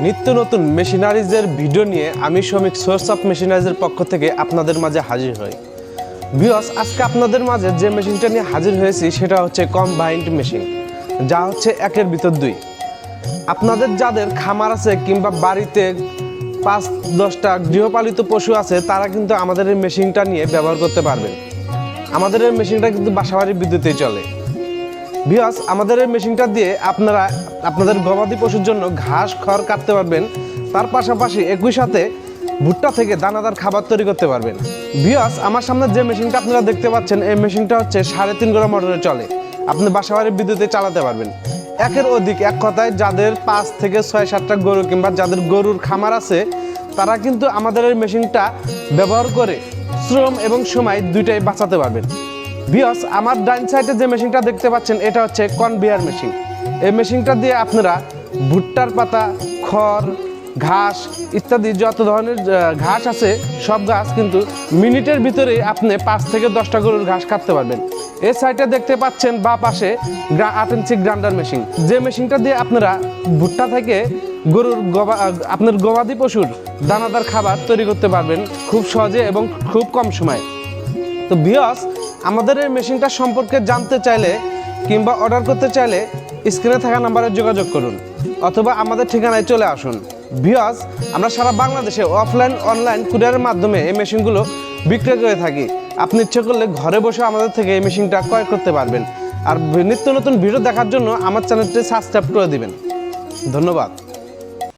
নিত্য নতুন মেশিনারিজের ভিডিও নিয়ে আমি শ্রমিক সোর্স অফ মেশিনারিজের পক্ষ থেকে আপনাদের মাঝে হাজির হই। ভিউয়ার্স, আজকে আপনাদের মাঝে যে মেশিনটা নিয়ে হাজির হয়েছি সেটা হচ্ছে কম্বাইন্ড মেশিন, যা হচ্ছে একের ভিতর দুই। আপনাদের যাদের খামার আছে কিংবা বাড়িতে 5-10টা গৃহপালিত পশু আছে, তারা কিন্তু আমাদের এই মেশিনটা নিয়ে ব্যবহার করতে পারবেন। আমাদের এই মেশিনটা কিন্তু বাসাবাড়ির বিদ্যুতেই চলে। ভিউয়ার্স, আমাদের এই মেশিনটা দিয়ে আপনারা আপনাদের গবাদি পশুর জন্য ঘাস খড় কাটতে পারবেন, তার পাশাপাশি একই সাথে ভুট্টা থেকে দানাদার খাবার তৈরি করতে পারবেন। ভিউয়ার্স, আমার সামনে যে মেশিনটা আপনারা দেখতে পাচ্ছেন, এই মেশিনটা হচ্ছে 3.5 গোড়া মোটরে চলে। আপনি বাসাবাড়ির বিদ্যুতে চালাতে পারবেন। একের অধিক, এক কথায় যাদের 5 থেকে 6-7টা গরু কিংবা যাদের গরুর খামার আছে, তারা কিন্তু আমাদের এই মেশিনটা ব্যবহার করে শ্রম এবং সময় দুইটাই বাঁচাতে পারবেন। ভিউয়ার্স, আমার ডাইন সাইডে যে মেশিনটা দেখতে পাচ্ছেন, এটা হচ্ছে কনভেয়ার মেশিন। এই মেশিনটা দিয়ে আপনারা ভুট্টার পাতা, খড়, ঘাস ইত্যাদি যত ধরনের ঘাস আছে সব ঘাস কিন্তু মিনিটের ভিতরেই আপনি 5 থেকে 10টা গরুর ঘাস কাটতে পারবেন। এই সাইডে দেখতে পাচ্ছেন বা পাশে 8 ইঞ্চি গ্রাইন্ডার মেশিন, যে মেশিনটা দিয়ে আপনারা ভুট্টা থেকে গরুর আপনার গবাদি পশুর দানাদার খাবার তৈরি করতে পারবেন খুব সহজে এবং খুব কম সময়ে। তো ভিউয়ার্স, আমাদের এই মেশিনটা সম্পর্কে জানতে চাইলে কিংবা অর্ডার করতে চাইলে স্ক্রিনে থাকা নাম্বারে যোগাযোগ করুন অথবা আমাদের ঠিকানায় চলে আসুন। ভিউয়ার্স, আমরা সারা বাংলাদেশে অফলাইন অনলাইন কুরিয়ারের মাধ্যমে এই মেশিনগুলো বিক্রয় করে থাকি। আপনি ইচ্ছে করলে ঘরে বসে আমাদের থেকে এই মেশিনটা ক্রয় করতে পারবেন। আর নিত্য নতুন ভিডিও দেখার জন্য আমার চ্যানেলটি সাবস্ক্রাইব করে দিবেন। ধন্যবাদ।